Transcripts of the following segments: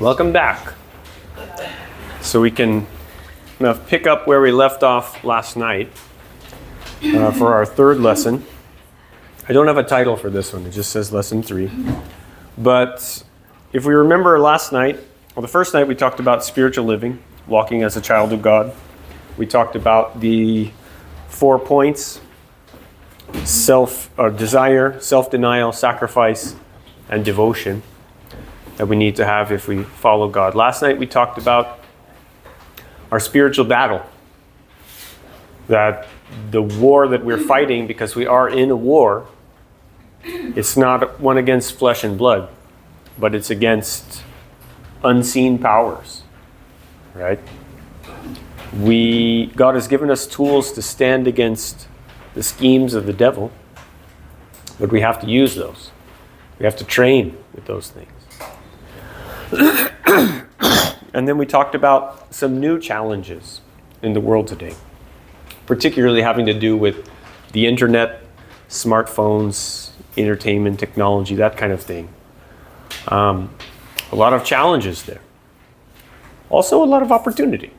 Welcome back. So we can pick up where we left off last night for our third lesson. I don't have a title for this one. It just says lesson 3. But if we remember last night, the first night we talked about spiritual living, walking as a child of God. We talked about the 4 points: desire, self-denial, sacrifice, and devotion that we need to have if we follow God. Last night we talked about our spiritual battle, that the war that we're fighting, because we are in a war, it's not one against flesh and blood, but it's against unseen powers, right? God has given us tools to stand against the schemes of the devil, but we have to use those. We have to train with those things. And then we talked about some new challenges in the world today, particularly having to do with the internet, smartphones, entertainment, technology, that kind of thing. A lot of challenges there. Also a lot of opportunity.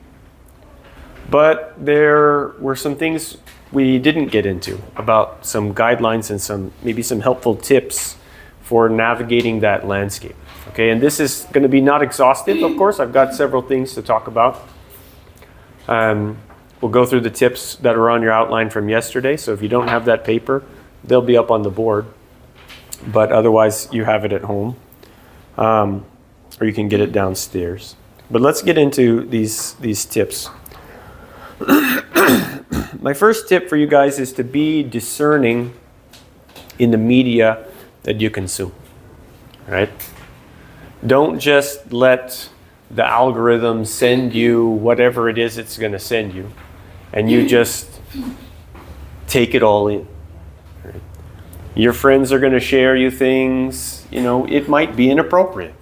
But there were some things we didn't get into about some guidelines and maybe some helpful tips for navigating that landscape. Okay, and this is going to be not exhaustive, of course. I've got several things to talk about. We'll go through the tips that are on your outline from yesterday. So if you don't have that paper, they'll be up on the board. But otherwise, you have it at home. Or you can get it downstairs. But let's get into these tips. My first tip for you guys is to be discerning in the media that you consume. Right? Don't just let the algorithm send you whatever it is it's going to send you, and you just take it all in. Right? Your friends are going to share you things, it might be inappropriate.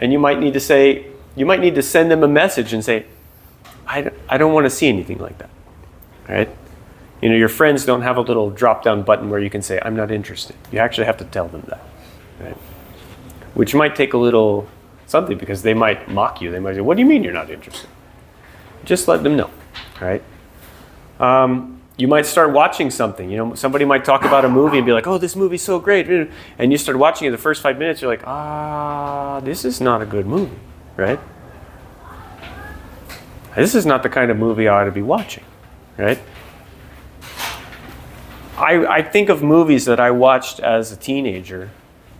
And you might need to send them a message and say, I don't want to see anything like that. Right? Your friends don't have a little drop-down button where you can say, I'm not interested. You actually have to tell them that. Right? Which might take a little something, because they might mock you. They might say, what do you mean you're not interested? Just let them know, right? You might start watching something. Somebody might talk about a movie and be like, oh, this movie's so great. And you start watching it the first 5 minutes, you're like, this is not a good movie, right? This is not the kind of movie I ought to be watching, right? I think of movies that I watched as a teenager,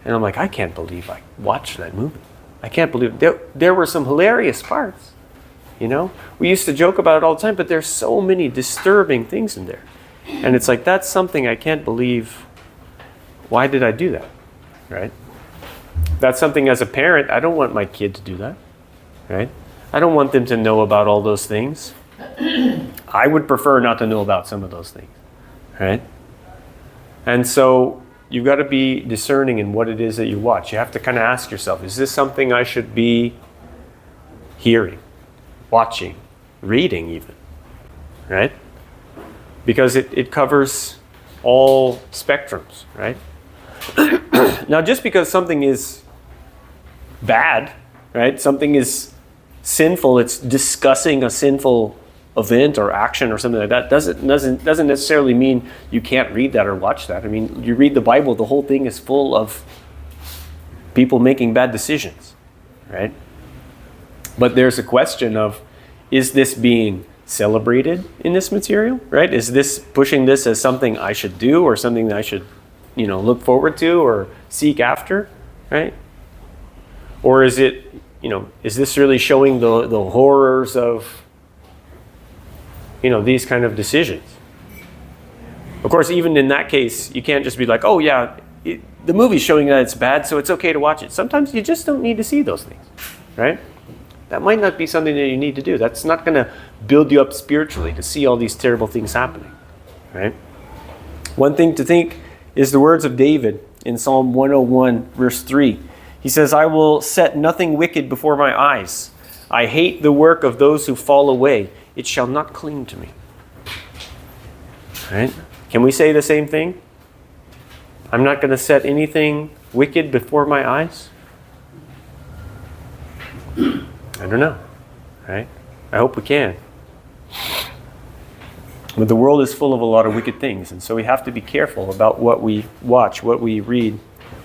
and I'm like, I can't believe I watched that movie. I can't believe there were some hilarious parts. We used to joke about it all the time, but there's so many disturbing things in there. And it's like, that's something I can't believe. Why did I do that? Right? That's something as a parent, I don't want my kid to do that. Right? I don't want them to know about all those things. I would prefer not to know about some of those things. Right? And so you've got to be discerning in what it is that you watch. You have to kind of ask yourself, is this something I should be hearing, watching, reading even, right? Because it covers all spectrums, right? Now, just because something is bad, right? Something is sinful, it's discussing a sinful event or action or something like that, doesn't necessarily mean you can't read that or watch that. I mean, you read the Bible, the whole thing is full of people making bad decisions, right? But there's a question of, is this being celebrated in this material, right? Is this pushing this as something I should do, or something that I should, look forward to or seek after, right? Or is it, is this really showing the horrors of these kind of decisions? Of course, even in that case, you can't just be like, oh yeah, the movie's showing that it's bad, so it's okay to watch it. Sometimes you just don't need to see those things, right? That might not be something that you need to do. That's not going to build you up spiritually to see all these terrible things happening, right? One thing to think is the words of David in Psalm 101, verse 3. He says, I will set nothing wicked before my eyes. I hate the work of those who fall away. It shall not cling to me. Right? Can we say the same thing? I'm not going to set anything wicked before my eyes. I don't know, right? I hope we can. But the world is full of a lot of wicked things, and so we have to be careful about what we watch, what we read,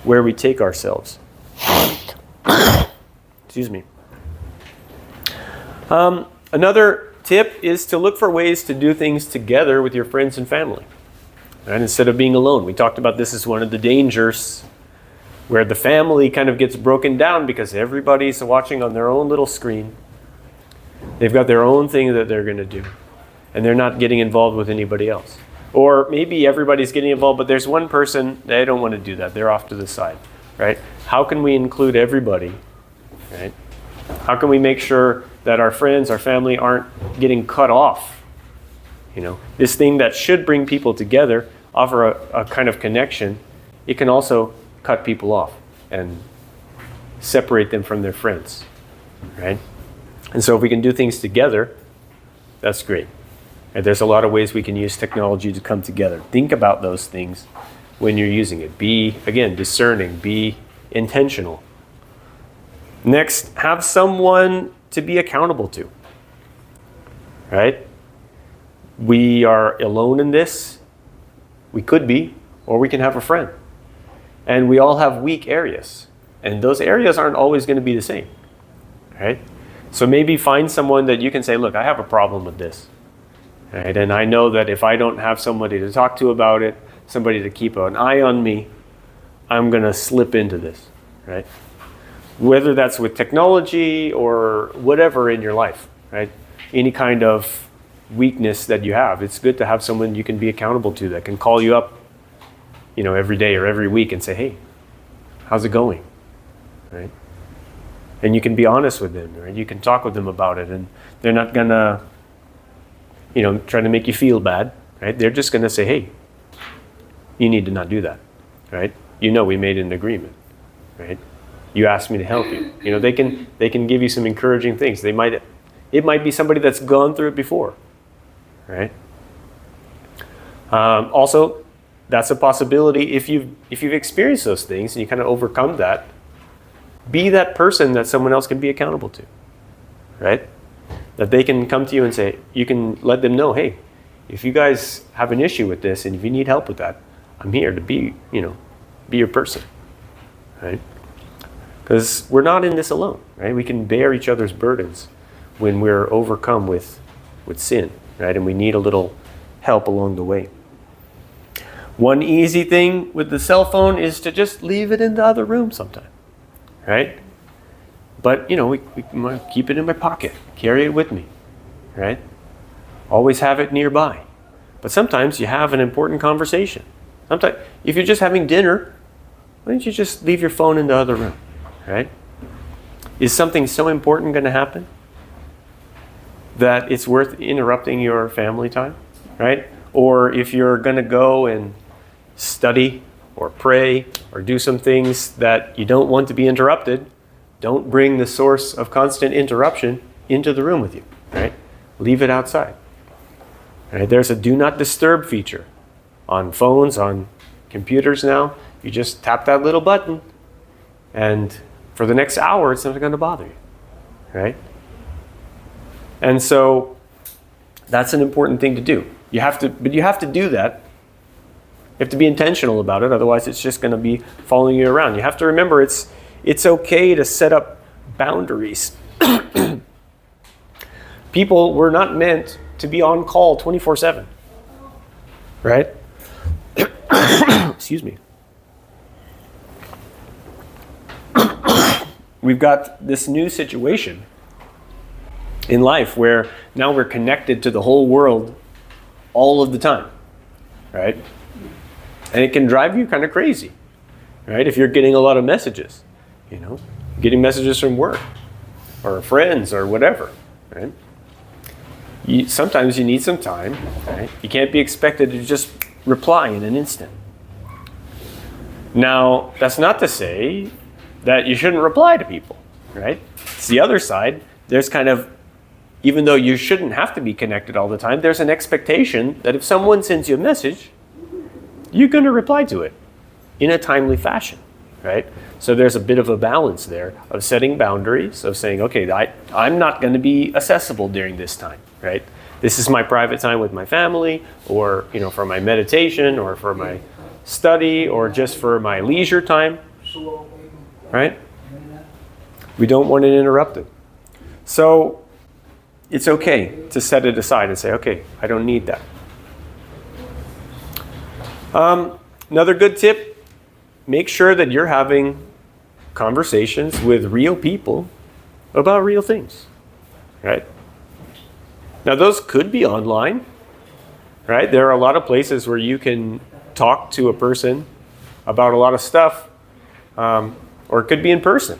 where we take ourselves. Excuse me. Another tip is to look for ways to do things together with your friends and family, right? Instead of being alone. We talked about this as one of the dangers where the family kind of gets broken down because everybody's watching on their own little screen. They've got their own thing that they're going to do, and they're not getting involved with anybody else. Or maybe everybody's getting involved, but there's one person, they don't want to do that. They're off to the side, right? How can we include everybody, right? How can we make sure that our friends, our family aren't getting cut off? You know, this thing that should bring people together, offer a kind of connection, it can also cut people off and separate them from their friends, right? And so if we can do things together, that's great. And there's a lot of ways we can use technology to come together. Think about those things when you're using it. Be, again, discerning. Be intentional. Next, have someone to be accountable to, right? We are alone in this. We could be, or we can have a friend. And we all have weak areas. And those areas aren't always going to be the same, right? So maybe find someone that you can say, look, I have a problem with this. Right? And I know that if I don't have somebody to talk to about it, somebody to keep an eye on me, I'm going to slip into this, right? Whether that's with technology or whatever in your life, right? Any kind of weakness that you have, it's good to have someone you can be accountable to that can call you up, you know, every day or every week and say, hey, how's it going, right? And you can be honest with them, right? You can talk with them about it, and they're not going to, you know, trying to make you feel bad, right? They're just going to say, hey, you need to not do that, right? You know, we made an agreement, right? You asked me to help you. You know, they can give you some encouraging things. It might be somebody that's gone through it before, right? Also, that's a possibility if you've experienced those things and you kind of overcome that. Be that person that someone else can be accountable to, right? That they can come to you and say, you can let them know, hey, if you guys have an issue with this and if you need help with that, I'm here to be your person, right? Because we're not in this alone, right? We can bear each other's burdens when we're overcome with sin, right? And we need a little help along the way. One easy thing with the cell phone is to just leave it in the other room sometime, right? But, you know, we keep it in my pocket, carry it with me, right? Always have it nearby. But sometimes you have an important conversation. Sometimes, if you're just having dinner, why don't you just leave your phone in the other room, right? Is something so important going to happen that it's worth interrupting your family time, right? Or if you're going to go and study or pray or do some things that you don't want to be interrupted, don't bring the source of constant interruption into the room with you, right? Leave it outside. Right? There's a do not disturb feature on phones, on computers now. You just tap that little button, and for the next hour, it's not going to bother you, right? And so that's an important thing to do. You have to do that. You have to be intentional about it, otherwise it's just going to be following you around. You have to remember it's okay to set up boundaries. People were not meant to be on call 24/7, right? Excuse me. We've got this new situation in life where now we're connected to the whole world all of the time, right? And it can drive you kind of crazy, right? If you're getting a lot of messages, you know, getting messages from work or friends or whatever, right? Sometimes you need some time, right? You can't be expected to just reply in an instant. Now, that's not to say that you shouldn't reply to people, right? It's the other side. There's kind of, even though you shouldn't have to be connected all the time, there's an expectation that if someone sends you a message, you're going to reply to it in a timely fashion, right? So there's a bit of a balance there of setting boundaries, of saying, okay, I'm not going to be accessible during this time, right? This is my private time with my family, or for my meditation, or for my study, or just for my leisure time, right? We don't want it interrupted. So it's okay to set it aside and say, okay, I don't need that. Another good tip, make sure that you're having conversations with real people about real things, right? Now, those could be online, right? There are a lot of places where you can talk to a person about a lot of stuff, or it could be in person,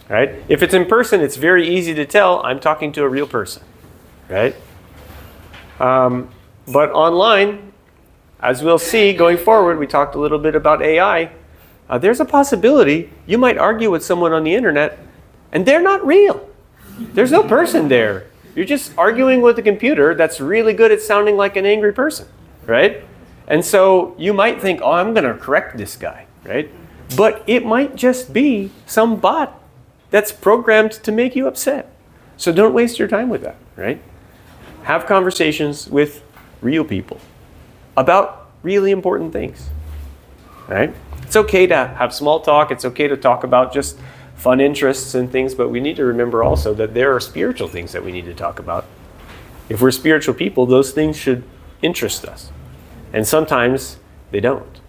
right? If it's in person, it's very easy to tell I'm talking to a real person, right? But online, as we'll see going forward, we talked a little bit about AI. There's a possibility you might argue with someone on the internet and they're not real. There's no person there. You're just arguing with a computer that's really good at sounding like an angry person, right? And so you might think, oh, I'm going to correct this guy, right? But it might just be some bot that's programmed to make you upset. So don't waste your time with that, right? Have conversations with real people about really important things, right? It's okay to have small talk. It's okay to talk about just fun interests and things, but we need to remember also that there are spiritual things that we need to talk about. If we're spiritual people, those things should interest us. And sometimes they don't,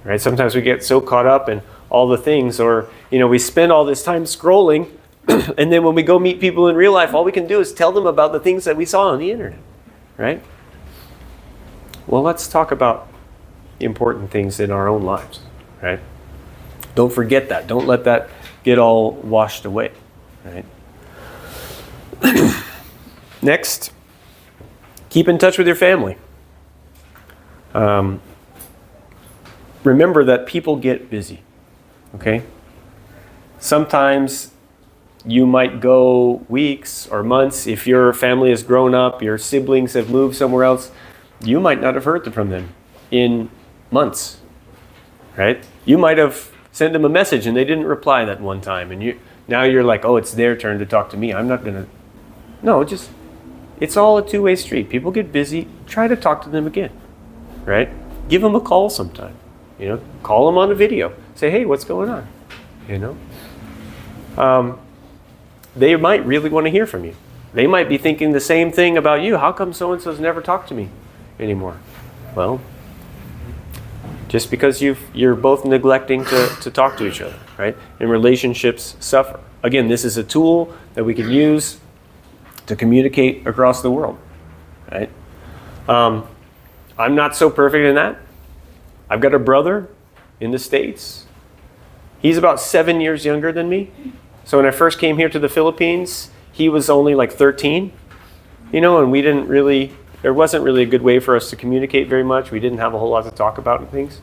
right? Sometimes we get so caught up in all the things, or, we spend all this time scrolling, and then when we go meet people in real life, all we can do is tell them about the things that we saw on the internet, right? Well, let's talk about important things in our own lives, right? Don't forget that. Don't let that get all washed away, right? Next, keep in touch with your family. Remember that people get busy, okay? Sometimes you might go weeks or months. If your family has grown up, your siblings have moved somewhere else, you might not have heard from them in months, right? You might have sent them a message and they didn't reply that one time, and now you're like, oh, it's their turn to talk to me. I'm not gonna. No, it's all a two-way street. People get busy. Try to talk to them again, right? Give them a call sometime. Call them on a video. Say, hey, what's going on? They might really want to hear from you. They might be thinking the same thing about you. How come so-and-so's never talked to me anymore? Well, just because you're both neglecting to talk to each other, right? And relationships suffer. Again, this is a tool that we can use to communicate across the world, right? I'm not so perfect in that. I've got a brother in the States. He's about 7 years younger than me. So when I first came here to the Philippines, he was only like 13, and there wasn't really a good way for us to communicate very much. We didn't have a whole lot to talk about and things.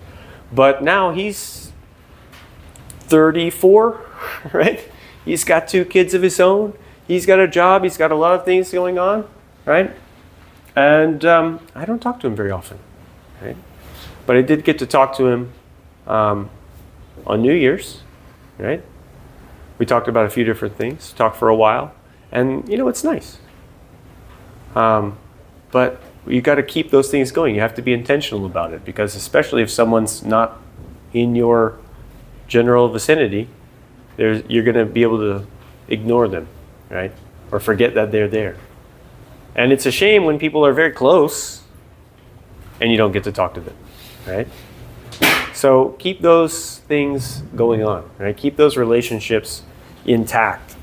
But now he's 34, right? He's got 2 kids of his own. He's got a job. He's got a lot of things going on, right? And I don't talk to him very often, right? But I did get to talk to him on New Year's, right? We talked about a few different things, talked for a while, and it's nice. But you got to keep those things going. You have to be intentional about it, because especially if someone's not in your general vicinity, you're going to be able to ignore them, right? Or forget that they're there. And it's a shame when people are very close and you don't get to talk to them, right? So keep those things going on, right? Keep those relationships intact,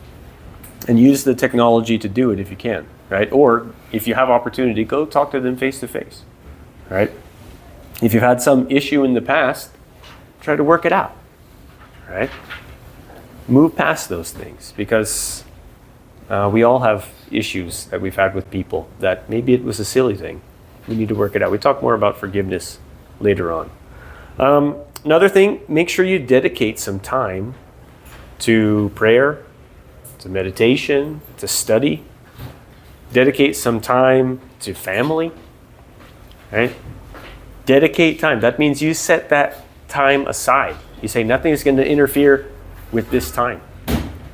and use the technology to do it if you can, right? Or if you have opportunity, go talk to them face to face, right? If you've had some issue in the past, try to work it out, right? Move past those things, because we all have issues that we've had with people that maybe it was a silly thing. We need to work it out. We talk more about forgiveness later on. Another thing, make sure you dedicate some time to prayer, to meditation, to study. Dedicate some time to family, right? Dedicate time. That means you set that time aside. You say nothing is going to interfere with this time,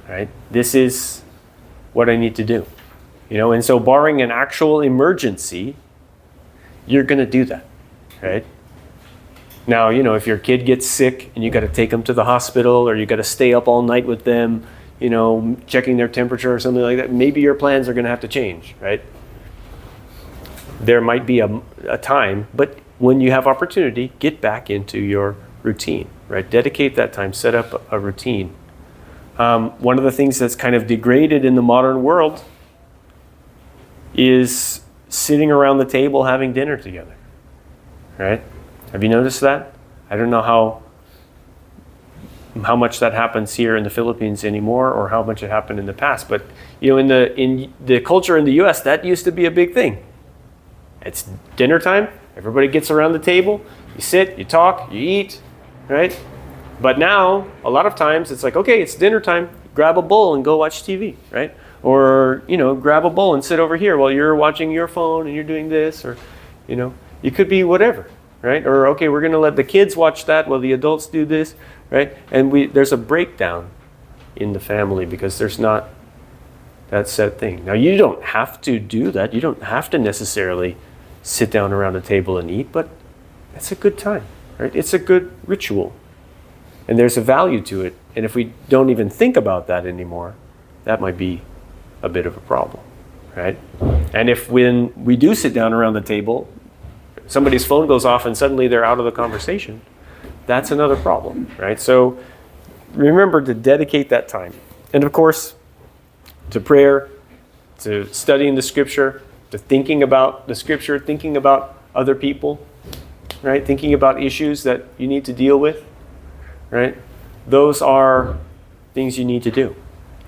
right? This is what I need to do, and so barring an actual emergency, you're going to do that, right? Now, if your kid gets sick and you got to take them to the hospital, or you got to stay up all night with them, checking their temperature or something like that, maybe your plans are going to have to change, right? There might be a time, but when you have opportunity, get back into your routine, right? Dedicate that time, set up a routine. One of the things that's kind of degraded in the modern world is sitting around the table having dinner together, right? Have you noticed that? I don't know how much that happens here in the Philippines anymore, or how much it happened in the past. But in the culture in the U.S., that used to be a big thing. It's dinner time. Everybody gets around the table. You sit, you talk, you eat, right? But now, a lot of times, it's like, okay, it's dinner time. Grab a bowl and go watch TV, right? Or, grab a bowl and sit over here while you're watching your phone and you're doing this, or, it could be whatever, right? Or, okay, we're going to let the kids watch that while the adults do this, right? And there's a breakdown in the family because there's not that set thing. Now, you don't have to do that. You don't have to necessarily sit down around the table and eat, but it's a good time, right? It's a good ritual. And there's a value to it. And if we don't even think about that anymore, that might be a bit of a problem, right? And if when we do sit down around the table, somebody's phone goes off and suddenly they're out of the conversation, that's another problem, right? So remember to dedicate that time. And of course, to prayer, to studying the scripture, to thinking about the scripture, thinking about other people, right? Thinking about issues that you need to deal with, right? Those are things you need to do.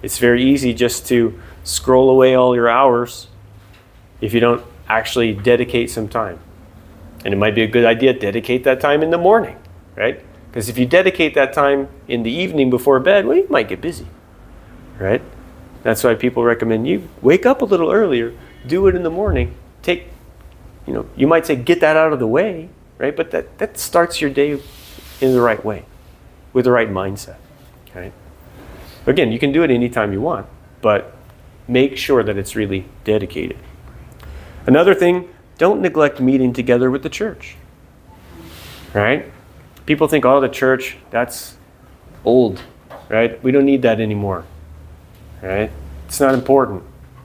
It's very easy just to scroll away all your hours if you don't actually dedicate some time. And it might be a good idea to dedicate that time in the morning, right? Because if you dedicate that time in the evening before bed, well, you might get busy, right? That's why people recommend you wake up a little earlier, do it in the morning. You might say get that out of the way, right? But that starts your day in the right way, with the right mindset, right? Again, you can do it anytime you want, but make sure that it's really dedicated. Another thing, don't neglect meeting together with the church, right? People think, the church, that's old, right? We don't need that anymore, right? It's not important,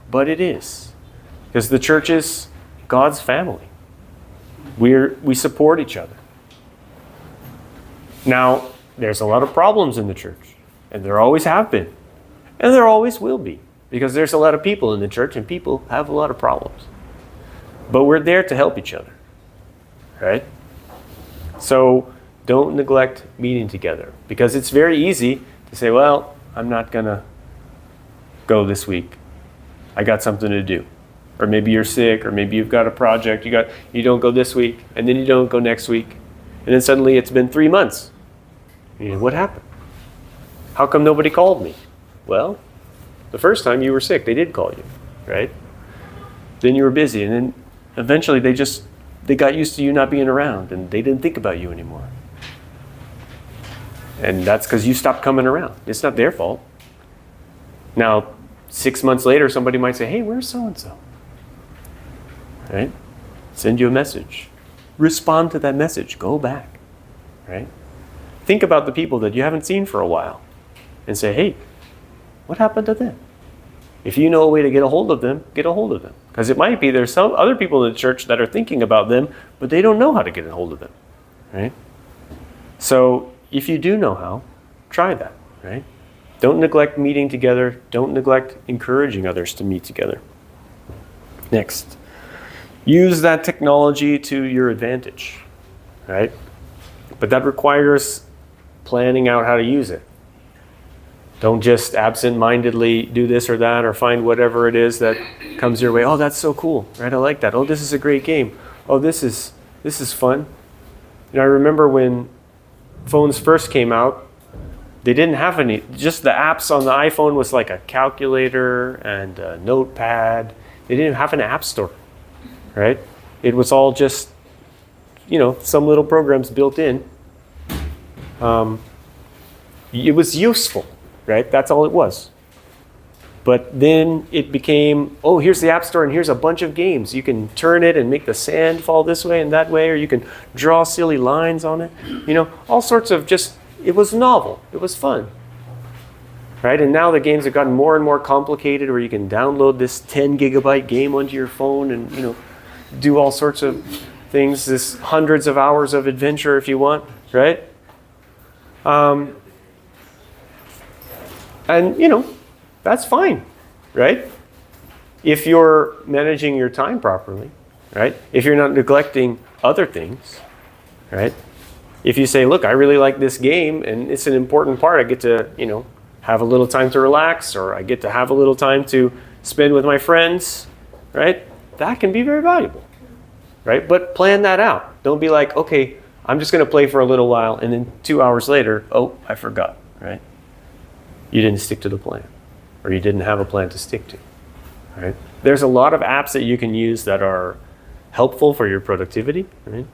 but it is. Because the church is God's family. We support each other. Now, there's a lot of problems in the church, and there always have been, and there always will be, because there's a lot of people in the church, and people have a lot of problems. But we're there to help each other, right? So don't neglect meeting together, because it's very easy to say, well, I'm not going to go this week. I got something to do. Or maybe you're sick, or maybe you've got a project, you don't go this week, and then you don't go next week. And then suddenly it's been 3 months. What happened? How come nobody called me? Well, the first time you were sick, they did call you, right? Then you were busy, and then eventually they got used to you not being around, and they didn't think about you anymore. And that's because you stopped coming around. It's not their fault. Now, 6 months later, somebody might say, hey, where's so-and-so? Right? Send you a message. Respond to that message. Go back, right? Think about the people that you haven't seen for a while and say, hey, what happened to them? If you know a way to get a hold of them, get a hold of them. Because it might be there's some other people in the church that are thinking about them, but they don't know how to get a hold of them, right? So if you do know how, try that, right? Don't neglect meeting together. Don't neglect encouraging others to meet together. Next, use that technology to your advantage, right? But that requires planning out how to use it. Don't just absent-mindedly do this or that, or find whatever it is that comes your way. Oh, that's so cool, right? I like that. Oh, this is a great game. Oh, this is fun. I remember when phones first came out, they didn't have any. Just the apps on the iPhone was like a calculator and a notepad. They didn't have an app store, right? It was all just, some little programs built in. it was useful, right? That's all it was. But then it became, oh, here's the App Store and here's a bunch of games. You can turn it and make the sand fall this way and that way, or you can draw silly lines on it. You know, all sorts of just, it was novel. It was fun. Right? And now the games have gotten more and more complicated where you can download this 10 gigabyte game onto your phone and, you know, do all sorts of things, this hundreds of hours of adventure if you want, right? And, you know, that's fine, right? If you're managing your time properly, right? If you're not neglecting other things, right? If you say, look, I really like this game and it's an important part, I get to, you know, have a little time to relax, or I get to have a little time to spend with my friends, right? That can be very valuable, right? But plan that out. Don't be like, okay, I'm just going to play for a little while, and then 2 hours later, oh, I forgot, right? You didn't stick to the plan, or you didn't have a plan to stick to, right? There's a lot of apps that you can use that are helpful for your productivity, right?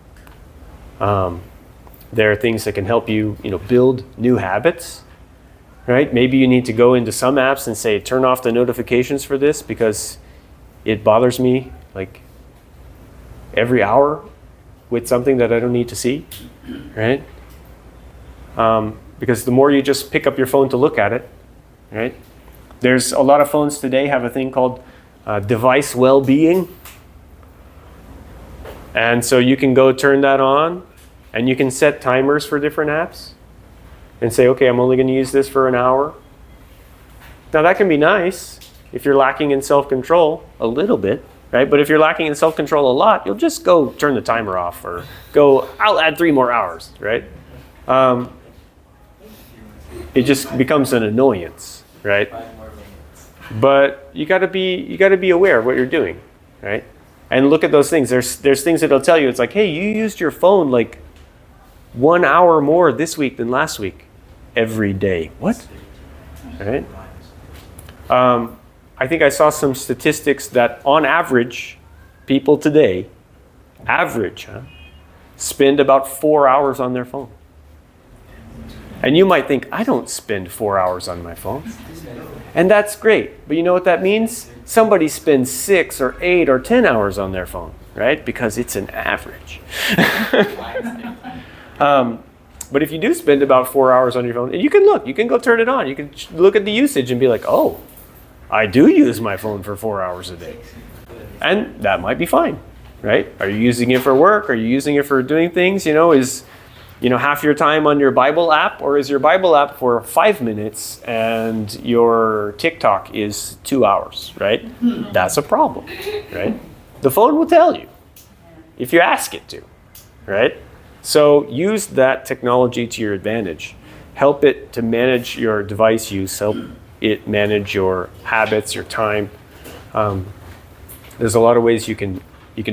There are things that can help you, you know, build new habits. Right? Maybe you need to go into some apps and say, turn off the notifications for this because it bothers me like every hour with something that I don't need to see, right? Because the more you just pick up your phone to look at it, right? There's a lot of phones today have a thing called device well-being. And so you can go turn that on and you can set timers for different apps. And say, okay, I'm only going to use this for an hour. Now that can be nice if you're lacking in self-control a little bit, right? But if you're lacking in self-control a lot, you'll just go turn the timer off or go, I'll add 3 more hours, right? It just becomes an annoyance, right? But you got to be aware of what you're doing, right? And look at those things. There's things that'll tell you. It's like, hey, you used your phone like 1 hour more this week than last week. Every day. What? Right? I think I saw some statistics that on average, people today, spend about 4 hours on their phone. And you might think, I don't spend 4 hours on my phone. And that's great. But you know what that means? Somebody spends 6 or 8 or 10 hours on their phone, right? Because it's an average. But if you do spend about 4 hours on your phone, and you can go turn it on. You can look at the usage and be like, oh, I do use my phone for 4 hours a day. And that might be fine, right? Are you using it for work? Are you using it for doing things? You know, is, you know, half your time on your Bible app, or is your Bible app for 5 minutes and your TikTok is 2 hours, right? That's a problem, right? The phone will tell you if you ask it to, right? So use that technology to your advantage. Help it to manage your device use. Help it manage your habits, your time. There's a lot of ways you can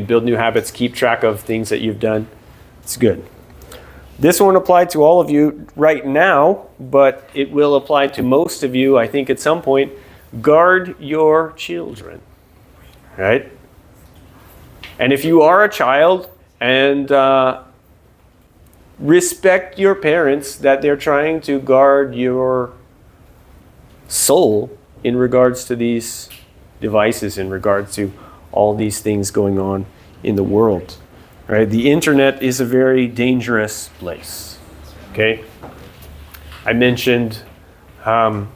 build new habits, keep track of things that you've done. It's good. This won't apply to all of you right now, but it will apply to most of you, I think, at some point. Guard your children, right? And if you are a child and respect your parents that they're trying to guard your soul in regards to these devices, in regards to all these things going on in the world. Right? The internet is a very dangerous place. Okay? I mentioned last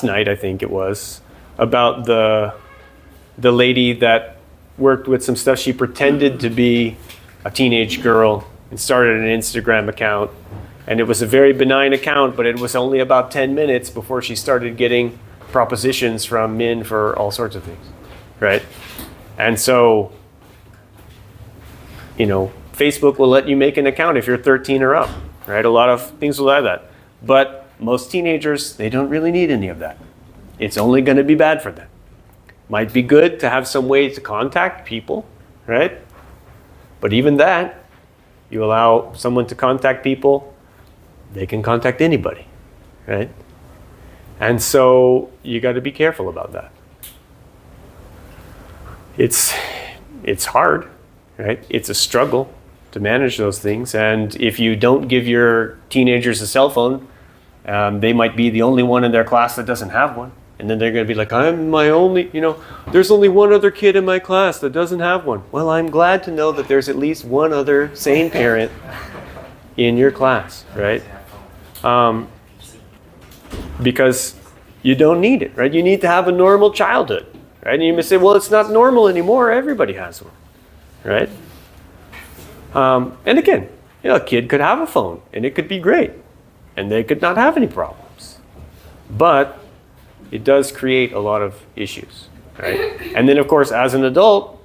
night, I think it was, about the lady that worked with some stuff. She pretended to be a teenage girl and started an Instagram account. And it was a very benign account, but it was only about 10 minutes before she started getting propositions from men for all sorts of things, right? And so, you know, Facebook will let you make an account if you're 13 or up, right? A lot of things will have that. But most teenagers, they don't really need any of that. It's only going to be bad for them. Might be good to have some way to contact people, right? But even that, you allow someone to contact people, they can contact anybody, right? And so you got to be careful about that. It's hard, right? It's a struggle. to manage those things. And if you don't give your teenagers a cell phone, they might be the only one in their class that doesn't have one. And then they're going to be like, I'm my only, there's only one other kid in my class that doesn't have one. Well, I'm glad to know that there's at least one other sane parent in your class, right? Because you don't need it, right? You need to have a normal childhood, right? And you may say, well, it's not normal anymore. Everybody has one, right? And again, a kid could have a phone and it could be great and they could not have any problems. But it does create a lot of issues, right? And then, of course, as an adult,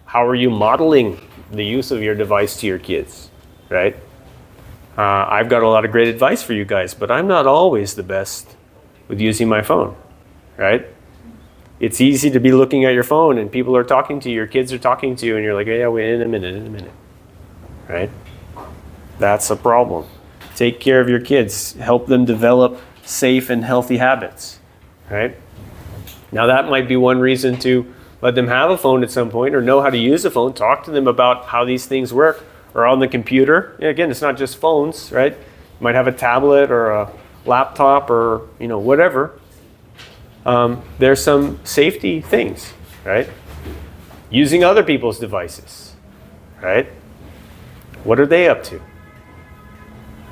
how are you modeling the use of your device to your kids, right? I've got a lot of great advice for you guys, but I'm not always the best with using my phone, right? It's easy to be looking at your phone and people are talking to you, your kids are talking to you, and you're like, yeah, wait, in a minute, right? That's a problem. Take care of your kids. Help them develop safe and healthy habits, right? Now that might be one reason to let them have a phone at some point or know how to use a phone. Talk to them about how these things work. Or on the computer. Again, it's not just phones, right? You might have a tablet or a laptop or whatever. There's some safety things, right? Using other people's devices, right? What are they up to?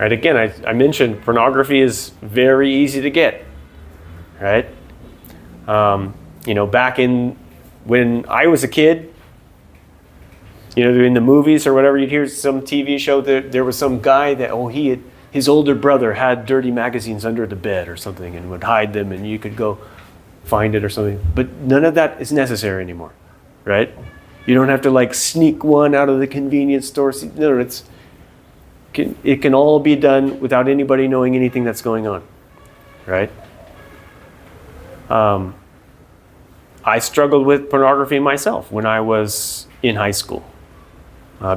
Right? Again, I mentioned pornography is very easy to get, right? Back in when I was a kid, in the movies or whatever, you'd hear some TV show that there was some guy that, his older brother had dirty magazines under the bed or something and would hide them and you could go find it or something. But none of that is necessary anymore, right? You don't have to sneak one out of the convenience store. No, it can all be done without anybody knowing anything that's going on, right? I struggled with pornography myself when I was in high school.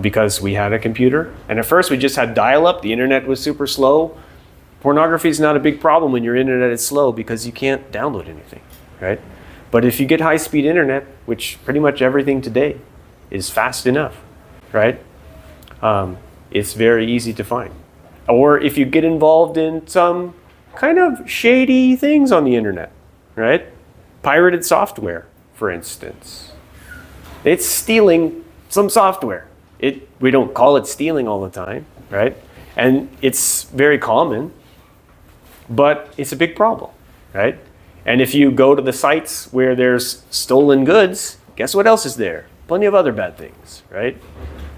Because we had a computer. And at first we just had dial-up. The internet was super slow. Pornography is not a big problem when your internet is slow because you can't download anything, right? But if you get high-speed internet, which pretty much everything today is fast enough, right? It's very easy to find. Or if you get involved in some kind of shady things on the internet, right? Pirated software, for instance. It's stealing some software. We don't call it stealing all the time, right? And it's very common, but it's a big problem, right? And if you go to the sites where there's stolen goods, guess what else is there? Plenty of other bad things, right?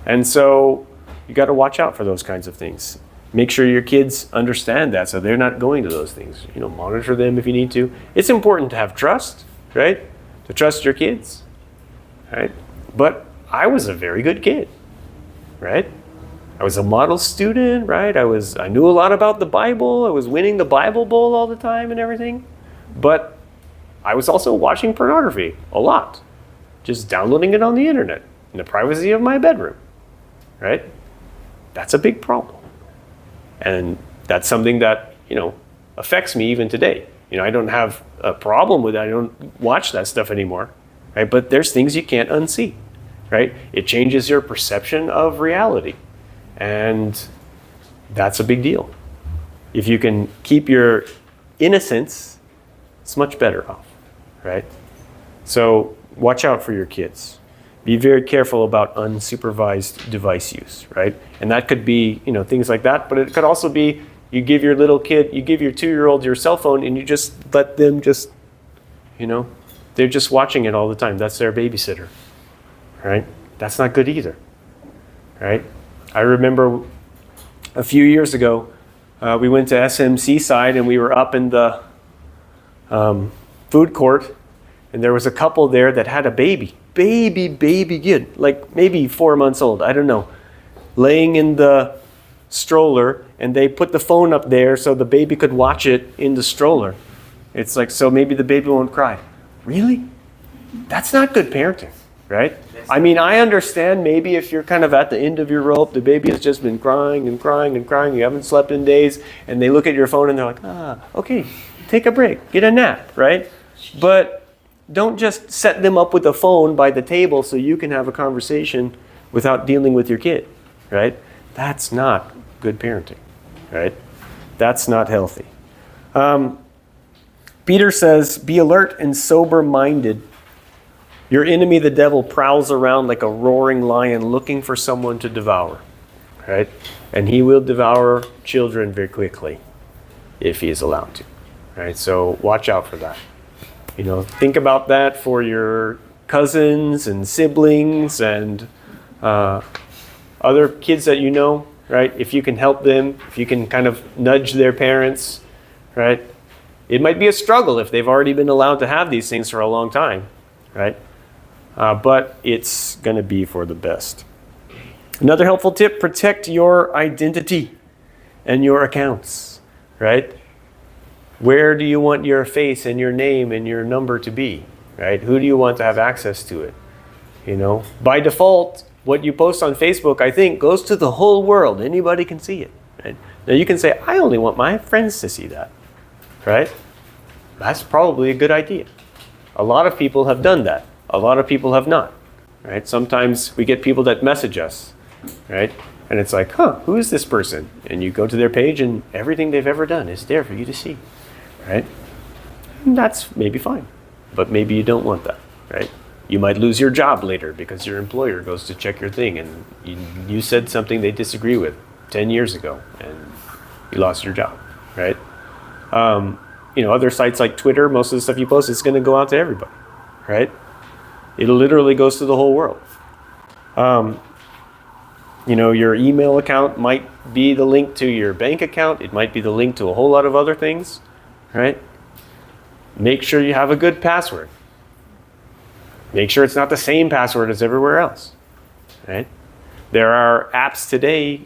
And so you got to watch out for those kinds of things. Make sure your kids understand that so they're not going to those things. Monitor them if you need to. It's important to have trust, right? To trust your kids, right? But I was a very good kid, right? I was a model student, right? I knew a lot about the Bible. I was winning the Bible Bowl all the time and everything. But I was also watching pornography a lot. Just downloading it on the internet in the privacy of my bedroom, right? That's a big problem. And that's something that, affects me even today. I don't have a problem with it. I don't watch that stuff anymore, right? But there's things you can't unsee. Right? It changes your perception of reality. And that's a big deal. If you can keep your innocence, it's much better off, right? So watch out for your kids. Be very careful about unsupervised device use, right? And that could be, things like that, but it could also be you give your 2-year-old your cell phone and you just let them they're just watching it all the time. That's their babysitter. Right? That's not good either. Right? I remember a few years ago, we went to SMC side and we were up in the food court and there was a couple there that had a baby kid, maybe 4 months old, I don't know, laying in the stroller and they put the phone up there so the baby could watch it in the stroller. It's so maybe the baby won't cry. Really? That's not good parenting. Right? I understand maybe if you're kind of at the end of your rope, the baby has just been crying and crying and crying, you haven't slept in days, and they look at your phone and they're like, okay, take a break, get a nap, right? But don't just set them up with a phone by the table so you can have a conversation without dealing with your kid, right? That's not good parenting, right? That's not healthy. Peter says, be alert and sober-minded. Your enemy, the devil, prowls around like a roaring lion looking for someone to devour, right? And he will devour children very quickly if he is allowed to, right? So watch out for that. Think about that for your cousins and siblings and other kids that you know, right? If you can help them, if you can kind of nudge their parents, right? It might be a struggle if they've already been allowed to have these things for a long time, right? But it's going to be for the best. Another helpful tip, protect your identity and your accounts, right? Where do you want your face and your name and your number to be, right? Who do you want to have access to it? By default, what you post on Facebook, I think, goes to the whole world. Anybody can see it, right? Now you can say, I only want my friends to see that, right? That's probably a good idea. A lot of people have done that. A lot of people have not, right? Sometimes we get people that message us, right? And it's like, who is this person? And you go to their page and everything they've ever done is there for you to see, right? And that's maybe fine, but maybe you don't want that, right? You might lose your job later because your employer goes to check your thing and you said something they disagree with 10 years ago and you lost your job, right? Other sites like Twitter, most of the stuff you post is going to go out to everybody, right? It literally goes to the whole world. Your email account might be the link to your bank account. It might be the link to a whole lot of other things, right? Make sure you have a good password. Make sure it's not the same password as everywhere else, right? There are apps today,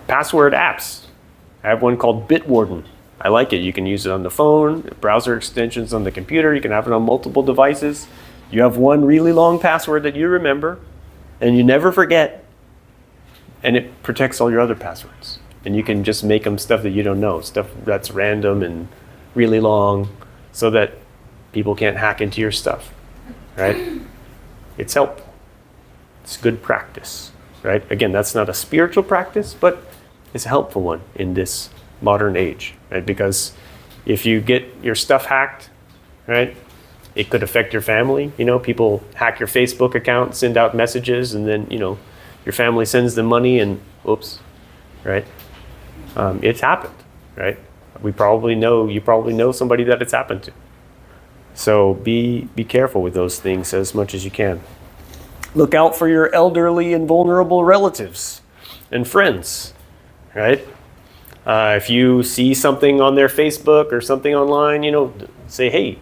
password apps. I have one called Bitwarden. I like it. You can use it on the phone, browser extensions on the computer. You can have it on multiple devices. You have one really long password that you remember and you never forget. And it protects all your other passwords. And you can just make them stuff that you don't know, stuff that's random and really long so that people can't hack into your stuff, right? It's helpful. It's good practice, right? Again, that's not a spiritual practice, but it's a helpful one in this modern age, right? Because if you get your stuff hacked, right, it could affect your family. People hack your Facebook account, send out messages, and then, your family sends them money and oops, right? It's happened, right? You probably know somebody that it's happened to. So be careful with those things as much as you can. Look out for your elderly and vulnerable relatives and friends, right? If you see something on their Facebook or something online, say, hey,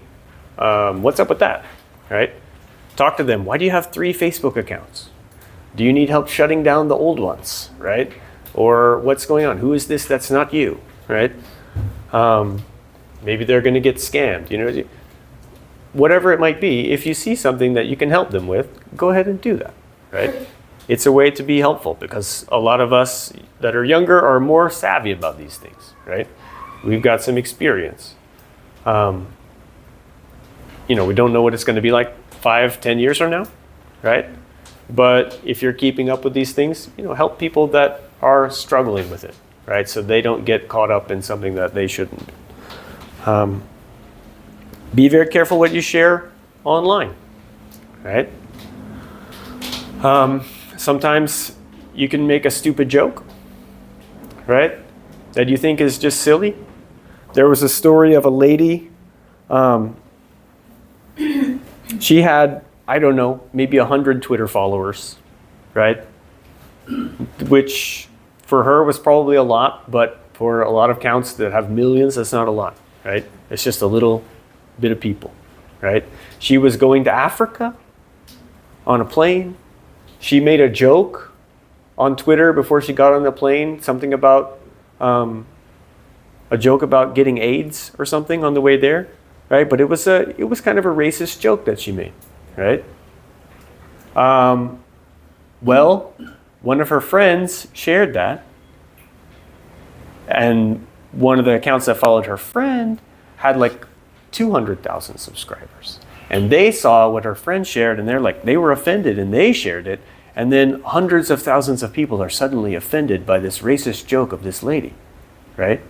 what's up with that, right? Talk to them. Why do you have 3 Facebook accounts? Do you need help shutting down the old ones, right? Or what's going on? Who is this that's not you, right? Maybe they're going to get scammed, whatever it might be. If you see something that you can help them with, go ahead and do that, right? It's a way to be helpful because a lot of us that are younger are more savvy about these things, right? We've got some experience. We don't know what it's going to be like 5-10 years from now, right? But if you're keeping up with these things, help people that are struggling with it, right? So they don't get caught up in something that they shouldn't. Be very careful what you share online, right? Sometimes you can make a stupid joke, right? That you think is just silly. There was a story of a lady. She had, I don't know, maybe 100 Twitter followers, right? Which for her was probably a lot, but for a lot of accounts that have millions, that's not a lot, right? It's just a little bit of people, right? She was going to Africa on a plane. She made a joke on Twitter before she got on the plane, something about a joke about getting AIDS or something on the way there, right? But it was kind of a racist joke that she made, right? Well, one of her friends shared that, and one of the accounts that followed her friend had like 200,000 subscribers. And they saw what her friend shared and they were offended and they shared it. And then hundreds of thousands of people are suddenly offended by this racist joke of this lady, right?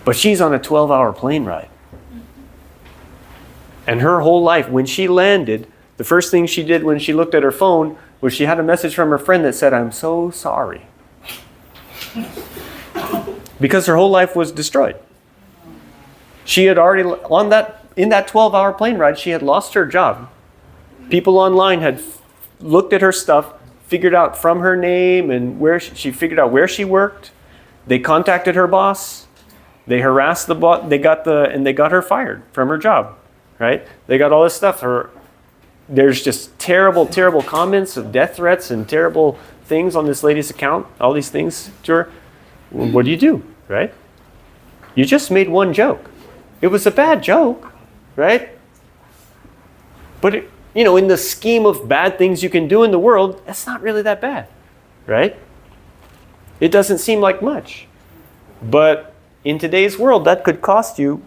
But she's on a 12-hour plane ride. And her whole life, when she landed, the first thing she did when she looked at her phone was she had a message from her friend that said, "I'm so sorry." Because her whole life was destroyed. She had already, in that 12-hour plane ride, she had lost her job. People online had looked at her stuff, figured out from her name and where she figured out where she worked. They contacted her boss. They harassed the boss. They got her fired from her job, right? They got all this stuff. There's just terrible, terrible comments of death threats and terrible things on this lady's account. All these things to her. What do, right? You just made one joke. It was a bad joke, right? But in the scheme of bad things you can do in the world, that's not really that bad, right? It doesn't seem like much. But in today's world, that could cost you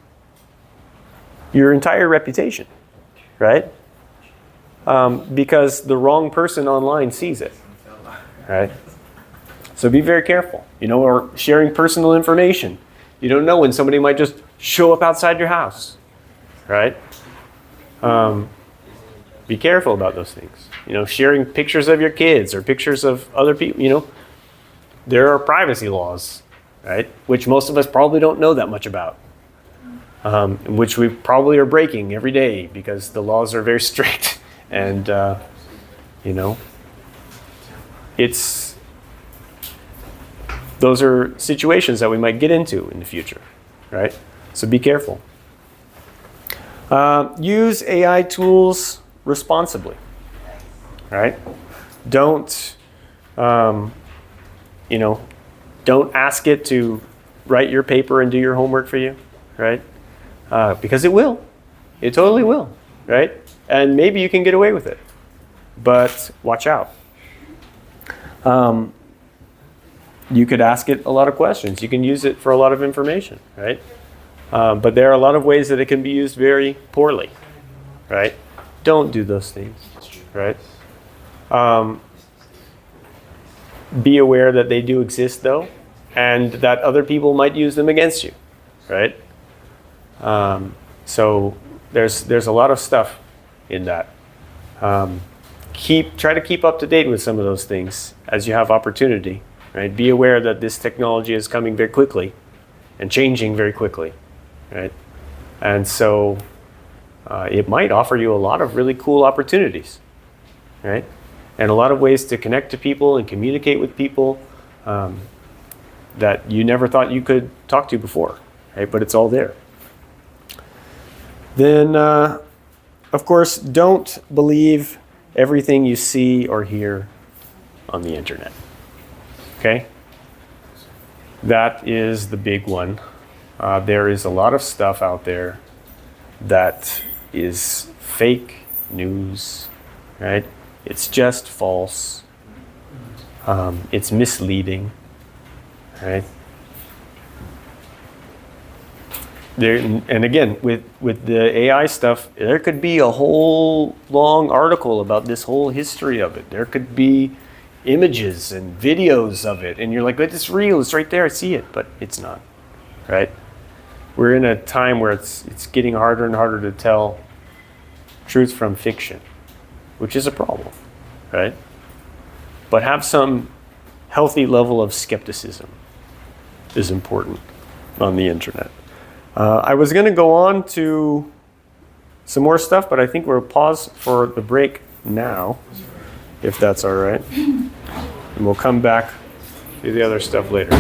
your entire reputation, right? Because the wrong person online sees it, right? So be very careful, or sharing personal information. You don't know when somebody might just show up outside your house, right? Be careful about those things. Sharing pictures of your kids or pictures of other people, there are privacy laws, right? Which most of us probably don't know that much about. Which we probably are breaking every day because the laws are very strict. And, those are situations that we might get into in the future, right? So be careful. Use AI tools responsibly, right? Don't ask it to write your paper and do your homework for you, right? Because it will. It totally will, right? And maybe you can get away with it, but watch out. You could ask it a lot of questions. You can use it for a lot of information, right? But there are a lot of ways that it can be used very poorly, right? Don't do those things, right? Be aware that they do exist, though, and that other people might use them against you, right? So there's a lot of stuff in that. Try to keep up to date with some of those things as you have opportunity, right? Be aware that this technology is coming very quickly and changing very quickly, right? And so it might offer you a lot of really cool opportunities, right? And a lot of ways to connect to people and communicate with people that you never thought you could talk to before, right? But it's all there. Then, of course, don't believe everything you see or hear on the internet, okay? That is the big one. There is a lot of stuff out there that is fake news, right? It's just false. It's misleading, right? And again, with the AI stuff, there could be a whole long article about this whole history of it. There could be images and videos of it, and you're like, but it's real, it's right there, I see it, but it's not, right? We're in a time where it's getting harder and harder to tell truth from fiction, which is a problem, right? But have some healthy level of skepticism is important on the internet. I was going to go on to some more stuff, but I think we'll pause for the break now, if that's all right. And we'll come back to the other stuff later.